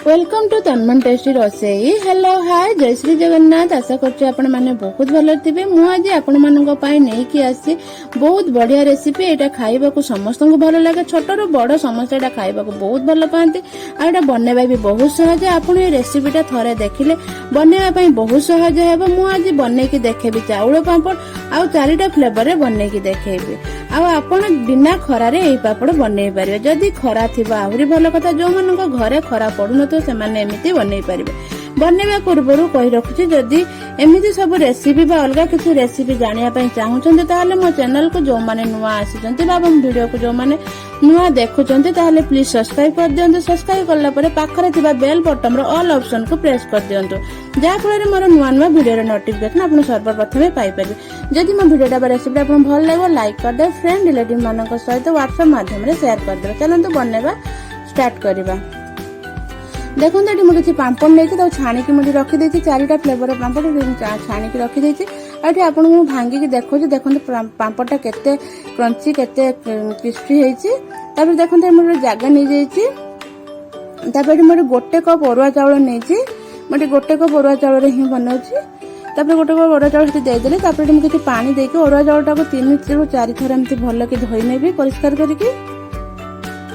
Welcome to Tanman tasty रोसई। Hello hi जय श्री जगन्नाथ। आशा करछी आपण माने बहुत भलो थिबे। मु आज आपण मानक पई नै कि आसी बहुत बढ़िया रेसिपी। एटा खाइबा को समस्त को भलो लागे, छोट रो बड़ समस्त एटा खाइबा को बहुत भलो पांती। आ एटा बनेबा भी बहुत सहज। आपण ए रेसिपीटा थरे देखिले बनेबा पई बहुत सहज हेबो। मु आज बने कि देखेबी चाउल पापड़ आ चारिटा फ्लेवर रे बने कि देखेबी। आ आपण बिना खरा रे एई पापड़ बनै पारिबे। जदी खरा थिबा आहुरी भलो कथा। जो मानक घरे खरा पडुन तो सेमाने एमिति बनै पारिबे। बनेबा पूर्वरु कहि रखुछि जदी एमिति सब रेसिपी बा अलगा किछि रेसिपी जानिया पई चाहुचंते ताहाले मो चैनल को जो माने नुवा आसीचंते बा वीडियो को जो माने नुवा देखुचंते ताहाले प्लीज सब्सक्राइब कर दियंतु। सब्सक्राइब करला परे पाखरे थिबा बेल बटन रो ऑल ऑप्शन को प्रेस कर दियंतु, जा फଳରେ मोर नुवा नुवा वीडियो रे नोटिफिकेशन आपन सर्वप्रथमे पाई परिबे। जदी मो वीडियोटा बा रेसिपी आपन भल लागो लाइक कर दे, फ्रेंड रिलेटिव मानक सहित व्हाट्सएप माध्यम रे शेयर कर दे। चलंतु बनेबा स्टार्ट करिबा। देखो ये मुझे पापड़ नहीं छाणिकी मुझे रखी चारिटा फ्लेवर पापड़ छाणिकी रखी ये आपको भांगिकी देखो देखो पापड़टा केते क्रंची केते क्रिस्पी होती। देखो मोर जगह नहीं जाइए। मोर गोटे कप अरुआ चाउल नहीं मोटे गोटे कप अरुआ चाउल हिं बनाऊँगी। गोटे कप अरुआ चाउल देदेली मुझे पानी देके अरुआ चाउलटा को 3 ରୁ 4 थर एमती भल कि धोई नेबी परिष्कार करके।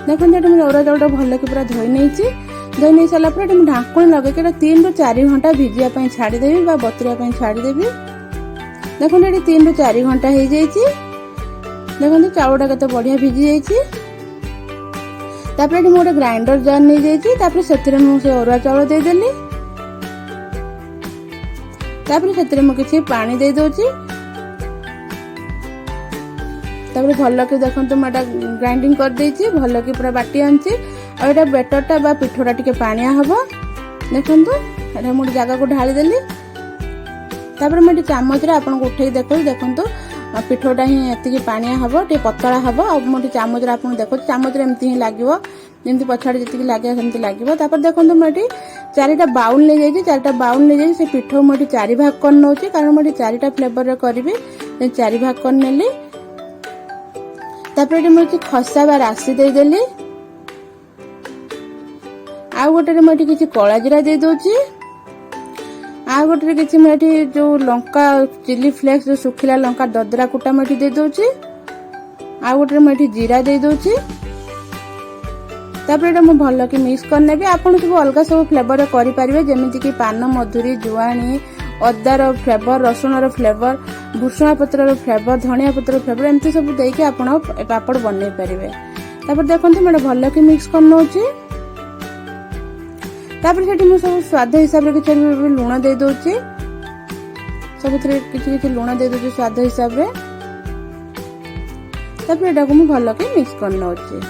देखो मुझे अरुआ चाउलटा भल कि पूरा धोई नहीं। धोई नहीं सारा पर ढाकुणी लगे 3 ରୁ 4 घंटा भिजिया छाड़देवी बतुरा छाड़देवी। देखो ये 3 ରୁ 4 घंटा हो जाइए। देखो चाउलटा केते बढ़िया भिजी जाइए। मोटे ग्राइंडर जार नहीं जाइए। से अरुआ चाउल देदेली। किसी पानी दे दौची। भल कि देखो मुझे ग्राइंडिंग कर देछि भल कि पूरा बाटी आनछि। और एटा बेटरटा बा पिठोटा टिके पानिया हबो। देखंतु एटा मुझे जगह को ढाली देली। मुझे चामच रे आपन को उठेई देखंतु पिठोटा ही एतिकी पानिया हबो, टे पतला हबो। और मोटे चामच रे आपन देखो चामच रे एमती ही लागिवो, जेमती पछाड़ी जतिकी लागे सेमती लागिवो। देखंतु मोटी 4टा बाउल ले जाइए। 4टा बाउल ले जाइए। से पिठो मोटी 4 भाग कर नउची, कारण मोटी 4टा फ्लेवर रे करबी। 4 भाग कर नेली। मुझे खसा बा राशि दे देली। आउ गोटे मुझे किसी कला जीरा दे दौची। आउ गोटे किसी मुझे जो लंका चिली फ्लेक्स जो सुखिला लंका ददरा कुटा मुझे दे दौची। आउ गोटे मुझे जीरा दे दौची। भल कि मिक्स करने भी आपन सब अलग सब फ्लेवर करि परिबे, जेमिति कि पान मधुरी जुआणी अदार फ्लेवर रसुण फ्लेवर भुसुंगा पत्र फ्लेवर धनिया पत्र फ्लेवर एमती सब देके आपन पापड़ बनै परिबे। देखो मैं भल कि मिक्स कर नउची। सब स्वाद हिसाब से किसी लुण दे दौची। सब किसी लुण दे दौची स्वाद हिसाब से। एटा को भल कि मिक्स कर नउची।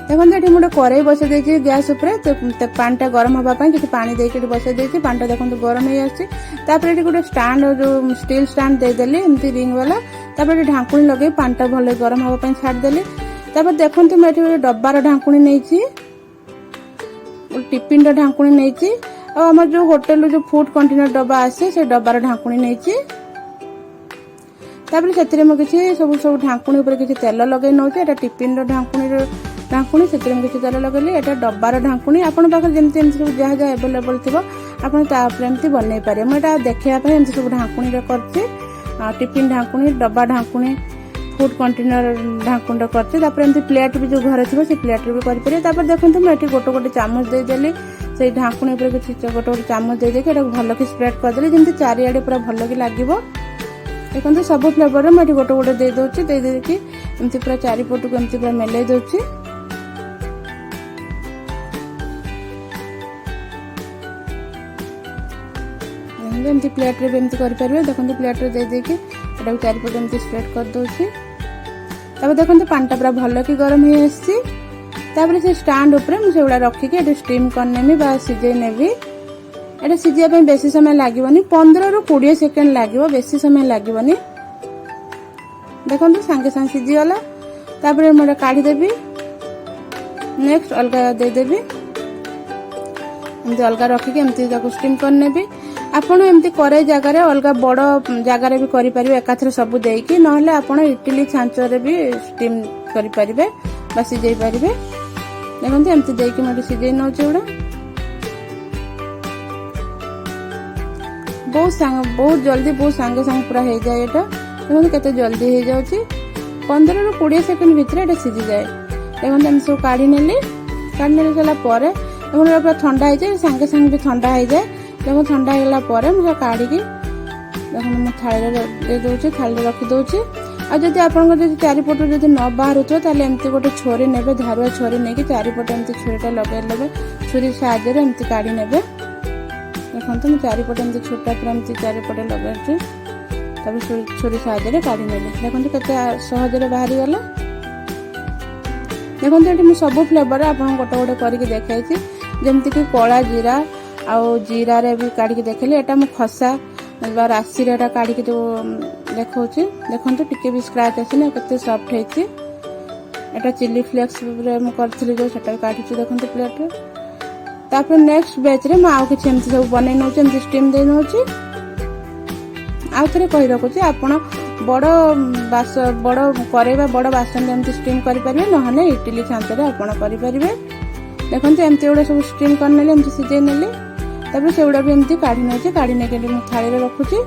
देखो ये गोटे कड़ाई बसई देछि गैस उपरे। तो पानीटा गरम होगा कि पानी देके बसई देछि। पानीटा देखो गरम हो आसी। गोटे स्टैंड जो स्टील स्टैंड देदेली एमती रिंग वाला। ढाकुणी लगे पानीटा भल गरम होगा छाड़देली। देखो मैं डब्बार ढाकुणी नहीं टिफिन ढाकुणी नहीं। आम जो होटेल जो फूड कंटेनर डब्बा आसे से डब्बार ढाकुणी नहीं। किसी सब ढाकुणी किसी तेल लगे नौचे। टिफिन ढाकुणी से किसी तेल लगेली। एटा डब्बार ढाकुणी आपन पाखे जेमती सब जहाँ जहाँ अवेलेबल थी आपमती बन पारे। मुझे देखापी सब ढाकुणी करछी। टिफिन ढाकुणी डब्बा ढाकुणी फूड कंटेनर ढाकुण करते। प्लेट भी जो घर थी प्लेट भी करें। देखो मुझे गोटे गोटे चामच देदेली से ढाकुणी किसी गोटे गोटे चामच दे भल कि स्प्रेड करदेली जमी चारिआडे पूरा भल कि लगे। देखो सब फ्लेवर मुझे गोटे गोटे दे दौची। देदेकी एमती पूरा चारिपट को एमती पूरा मेले दौची। एमती प्लेट रे भी एमती कर परिबे। देखो प्लेट रे दे देकी एटा चारिपट एमती स्प्रेड कर दौची। देखो पानीटा पूरा भल कि गरम हो आसी। से स्टैंड उपरे मुझे गुड़ा रखिकी स्टीम करनेमी बा सिझे नेबी। एटा सिझिया बेसी समय लागबनी, 15 ରୁ 20 सेकेंड लागिवो, बेसी समय लागबनी। देखो सांगे सांगे सिझी गला। मुझे काढ़ी देबी। नेक्स्ट अलगा दे देबी। एमती अलगा रखिकी एमती स्टीम करनेबी। आपण एमती करे जगार अलग बड़ जगार भी करें एकाथरे सब देकी, नहले आपण इडली छांचरे भी स्टीम କରିପାରିବେ ବା ସିଝେଇ ପାରିବେ। ଦେଖନ୍ତୁ ଏମିତି ଦେଇକି ମୁଁ ସିଝେଇ ନେଉଛି। ଏଗୁଡ଼ା ବହୁତ ଜଲ୍ଦି ବହୁତ ସାଙ୍ଗେ ସାଙ୍ଗେ ପୁରା ହେଇଯାଏ। ଏଇଟା ଦେଖନ୍ତୁ କେତେ ଜଲ୍ଦି ହେଇଯାଉଛି। 15 ରୁ 20 ସେକେଣ୍ଡ ଭିତରେ ଏଇଟା ସିଝିଯାଏ। ଦେଖନ୍ତୁ ଏମିତି ସବୁ କାଢି ନେଲି ସାରିଲା ପରେ ଦେଖନ୍ତୁ ଏଇଟା ପୁରା ଥଣ୍ଡା ହେଇଯାଏ। ସାଙ୍ଗେ ସାଙ୍ଗେ ବି ଥଣ୍ଡା ହେଇଯାଏ। ଦେଖନ୍ତୁ ଥଣ୍ଡା ହେଇଗଲା ପରେ ମୁଁ ସେଟା କାଢିକି ଦେଖନ୍ତୁ ମୁଁ ଥାଳିରେ ଦେଇ ଦଉଛି, ଥାଳିରେ ରଖିଦଉଛି। ଆଉ ଯଦି ଆପଣଙ୍କର ଯଦି ଚାରିପଟୁ ଯଦି ନ ବାହାରୁଥିବ ତାହେଲେ ଏମିତି ଗୋଟେ ଛୁରୀ ନେବେ, ଧାରୁଆ ଛୁରୀ ନେଇକି ଚାରିପଟେ ଏମିତି ଛୁରୀଟା ଲଗେଇ ନେବେ, ଛୁରୀ ସାହାଯ୍ୟରେ ଏମିତି କାଢି ନେବେ। ଦେଖନ୍ତୁ ମୁଁ ଚାରିପଟେ ଏମିତି ଛୁରୀଟା ପୁରା ଏମିତି ଚାରିପଟେ ଲଗାଉଛି, ତାପରେ ଛୁରୀ ସାହାଯ୍ୟରେ କାଢି ନେଲି। ଦେଖନ୍ତୁ କେତେ ସହଜରେ ବାହାରିଗଲା। ଦେଖନ୍ତୁ ଏଠି ମୁଁ ସବୁ ଫ୍ଲେଭର ଆପଣଙ୍କୁ ଗୋଟେ ଗୋଟେ କରିକି ଦେଖାଇଛି, ଯେମିତିକି କଳା ଜିରା ଆଉ ଜିରାରେ ବି କାଢିକି ଦେଖେଇଲି। ଏଟା ମୁଁ ଖସା ବା ରାଶିରେ ଏଟା କାଢିକି ଦେଖଉଛି। ଦେଖନ୍ତୁ ଟିକେ ବି ସ୍କ୍ରାଚ ଆସିନି, କେତେ ସଫ୍ଟ ହେଇଛି। ଏଟା ଚିଲି ଫ୍ଲେକ୍ସ ରେ ମୁଁ କରିଥିଲି ଯୋଉ ସେଟା କାଢିଛି ଦେଖନ୍ତୁ ପ୍ଲେଟରେ। ତାପରେ ନେକ୍ସଟ ବ୍ୟାଚ୍ ରେ ମୁଁ ଆଉ କିଛି ଏମିତି ସବୁ ବନେଇ ନଉଛି, ଏମିତି ଷ୍ଟିମ୍ ଦେଇ ନଉଛି। ଆଉ ଥରେ କହି ରଖୁଛି, ଆପଣ ବଡ କରେଇ ବା ବଡ ବାସନରେ ଏମିତି ଷ୍ଟିମ୍ କରିପାରିବେ, ନହେଲେ ଇଟିଲି ଛାଞ୍ଚରେ ଆପଣ କରିପାରିବେ। ଦେଖନ୍ତୁ ଏମିତି ଗୁଡା ସବୁ ଷ୍ଟିମ୍ କରିନେଲି, ଏମିତି ସିଝେଇ ନେଲି। ତାପରେ ସେଗୁଡା ବି ଏମିତି କାଢି ନେଉଛି, କାଢି ନେଇକି ମୁଁ ଥାଳିରେ ରଖୁଛି।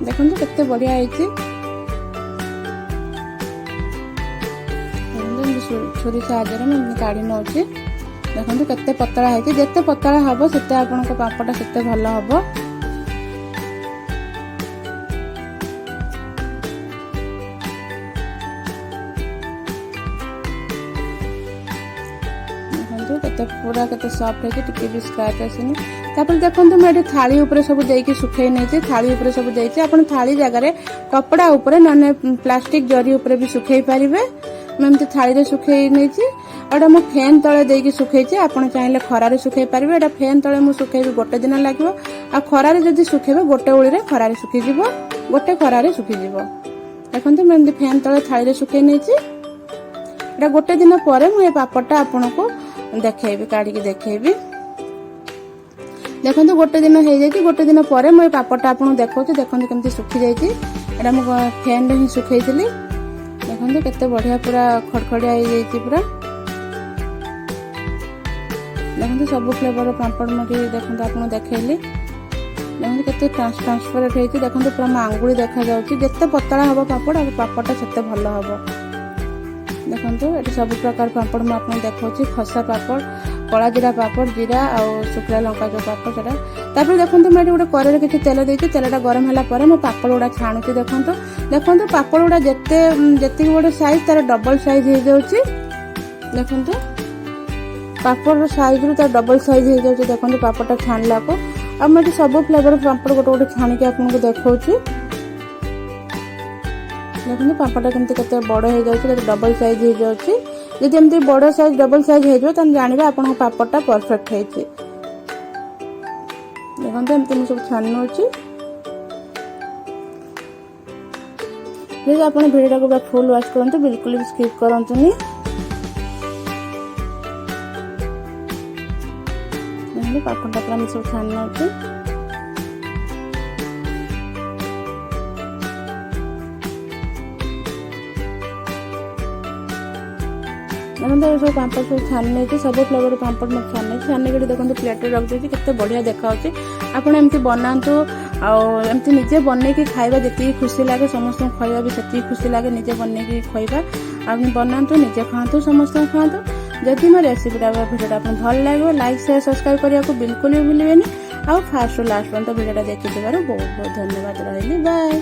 ଦେଖନ୍ତୁ କେତେ ବଢିଆ ହେଇଛି। ଛୁରୀ ସାହାଯ୍ୟରେ ମୁଁ କାଢି ନେଉଛି। ଦେଖନ୍ତୁ କେତେ ପତଳା ହେଇଛି। ଯେତେ ପତଳା ହବ ସେତେ ଆପଣଙ୍କ ପାମ୍ପଡଟା ସେତେ ଭଲ ହବ। କେତେ ସଫ୍ଟ ହେଇଛି, ଟିକେ ବି ସ୍କ୍ରାଚ ଆସିନି। ତାପରେ ଦେଖନ୍ତୁ ମୁଁ ଏଠି ଥାଳି ଉପରେ ସବୁ ଦେଇକି ଶୁଖେଇ ନେଇଛି, ଥାଳି ଉପରେ ସବୁ ଦେଇଛି। ଆପଣ ଥାଳି ଜାଗାରେ କପଡା ଉପରେ ନହେଲେ ପ୍ଲାଷ୍ଟିକ ଜରି ଉପରେ ବି ଶୁଖେଇ ପାରିବେ। ମୁଁ ଏମିତି ଥାଳିରେ ଶୁଖେଇ ନେଇଛି। ଏଇଟା ମୁଁ ଫ୍ୟାନ୍ ତଳେ ଦେଇକି ଶୁଖେଇଛି, ଆପଣ ଚାହିଁଲେ ଖରାରେ ଶୁଖେଇ ପାରିବେ। ଏଇଟା ଫ୍ୟାନ୍ ତଳେ ମୁଁ ଶୁଖେଇବି ଗୋଟେ ଦିନ ଲାଗିବ, ଆଉ ଖରାରେ ଯଦି ଶୁଖେଇବେ ଗୋଟେ ଓଳିରେ ଖରାରେ ଶୁଖିଯିବ, ଗୋଟେ ଖରାରେ ଶୁଖିଯିବ। ଦେଖନ୍ତୁ ମୁଁ ଏମିତି ଫ୍ୟାନ୍ ତଳେ ଥାଳିରେ ଶୁଖେଇ ନେଇଛି। ଏଇଟା ଗୋଟେ ଦିନ ପରେ ମୁଁ ଏ ପାପଡ଼ଟା ଆପଣଙ୍କୁ ଦେଖେଇବି, କାଢିକି ଦେଖେଇବି। ଦେଖନ୍ତୁ ଗୋଟେ ଦିନ ହେଇଯାଇଛି, ଗୋଟେ ଦିନ ପରେ ମୁଁ ଏ ପାପଡ଼ଟା ଆପଣଙ୍କୁ ଦେଖଉଛି। ଦେଖନ୍ତୁ କେମିତି ଶୁଖି ଯାଇଛି। ଏଇଟା ମୁଁ ଫ୍ୟାନରେ ହିଁ ଶୁଖେଇଥିଲି। ଦେଖନ୍ତୁ କେତେ ବଢିଆ ପୁରା ଖଡଖଡିଆ ହେଇଯାଇଛି ପୁରା। ଦେଖନ୍ତୁ ସବୁ ଫ୍ଲେଭର ପାମ୍ପଡ଼ ମୁଁ ଦେଖନ୍ତୁ ଆପଣଙ୍କୁ ଦେଖେଇଲି। ଦେଖନ୍ତୁ କେତେ ଟ୍ରାନ୍ସପରେଣ୍ଟ ହେଇଛି। ଦେଖନ୍ତୁ ପୁରା ମୋ ଆଙ୍ଗୁଳି ଦେଖାଯାଉଛି। ଯେତେ ପତଳା ହବ ପାପଡ଼ଟା ସେତେ ଭଲ ହବ। ଦେଖନ୍ତୁ ଏଠି ସବୁ ପ୍ରକାର ପାମ୍ପଡ଼ ମୁଁ ଆପଣଙ୍କୁ ଦେଖାଉଛି। ଖସା ପାପଡ଼, କଳା ଜିରା ପାପଡ଼, ଜିରା ଆଉ ଶୁଖିଲା ଲଙ୍କା ଯୋଉ ପାପଡ଼ ସେଟା। ତାପରେ ଦେଖନ୍ତୁ ମୁଁ ଏଠି ଗୋଟେ କରେଇରେ କିଛି ତେଲ ଦେଇଛି। ତେଲଟା ଗରମ ହେଲା ପରେ ମୁଁ ପାପଡ଼ ଗୁଡା ଛାଣୁଛି। ଦେଖନ୍ତୁ ପାପଡ଼ ଗୁଡା ଯେତିକି ଗୋଟେ ସାଇଜ ତାର ଡବଲ ସାଇଜ ହେଇଯାଉଛି। ଦେଖନ୍ତୁ ପାପଡ଼ର ସାଇଜରୁ ତାର ଡବଲ ସାଇଜ ହେଇଯାଉଛି। ଦେଖନ୍ତୁ ପାପଡ଼ଟା ଛାଣିଲାକୁ। ଆଉ ମୁଁ ଏଠି ସବୁ ଫ୍ଲେଭର ପାମ୍ପଡ଼ ଗୋଟେ ଗୋଟେ ଛାଣିକି ଆପଣଙ୍କୁ ଦେଖାଉଛି। ଦେଖନ୍ତୁ ପାମ୍ପଡ଼ଟା କେମିତି କେତେ ବଡ ହେଇଯାଉଛି, କେତେ ଡବଲ ସାଇଜ ହେଇଯାଉଛି। ଯଦି ଏମିତି ବଡ ସାଇଜ ଡବଲ ସାଇଜ ହେଇଯିବ ତାହେଲେ ଜାଣିବେ ଆପଣଙ୍କ ପାମ୍ପଡ଼ଟା ପରଫେକ୍ଟ ହେଇଛି। ଦେଖନ୍ତୁ ଏମିତି ମୁଁ ସବୁ ଛାଣି ନେଉଛି। ପ୍ଲିଜ ଆପଣ ଭିଡ଼ିଓଟାକୁ ପୁରା ଫୁଲ ୱାଚ୍ କରନ୍ତୁ, ବିଲକୁଲ ବି ସ୍କିପ୍ କରନ୍ତୁନି। ଦେଖନ୍ତୁ ପାମ୍ପଡ଼ଟା ପୁରା ମୁଁ ସବୁ ଛାଣି ନେଉଛି। ଦେଖନ୍ତୁ ସବୁ ପାମ୍ପଡ଼ ସବୁ ଛାଣି ନେଇଛି, ସବୁ ଫ୍ଲେଭର ପାମ୍ପଡ଼ ମୁଁ ଛାଣି ନେଇଛି। ଛାଣିକି ଦେଖନ୍ତୁ ପ୍ଲେଟରେ ରଖିଦେଇଛି, କେତେ ବଢିଆ ଦେଖାଯାଉଛି। ଆପଣ ଏମିତି ବନାନ୍ତୁ, ଆଉ ଏମିତି ନିଜେ ବନେଇକି ଖାଇବା ଯେତିକି ଖୁସି ଲାଗେ, ସମସ୍ତଙ୍କୁ ଖୁଆଇବା ବି ସେତିକି ଖୁସି ଲାଗେ। ନିଜେ ବନେଇକି ଖୁଆଇବା, ଆଉ ବନାନ୍ତୁ, ନିଜେ ଖାଆନ୍ତୁ, ସମସ୍ତଙ୍କୁ ଖାଆନ୍ତୁ। ଯଦି ମୋ ରେସିପିଟା ଭିଡ଼ିଓଟା ଆପଣଙ୍କୁ ଭଲ ଲାଗିବ, ଲାଇକ୍ ସେୟାର ସବସ୍କ୍ରାଇବ କରିବାକୁ ବିଲକୁଲ ବି ଭୁଲିବେନି। ଆଉ ଫାର୍ଷ୍ଟରୁ ଲାଷ୍ଟ ପର୍ଯ୍ୟନ୍ତ ଭିଡ଼ିଓଟା ଦେଖିଥିବାରୁ ବହୁତ ବହୁତ ଧନ୍ୟବାଦ ରହିଲି। ବାଏ।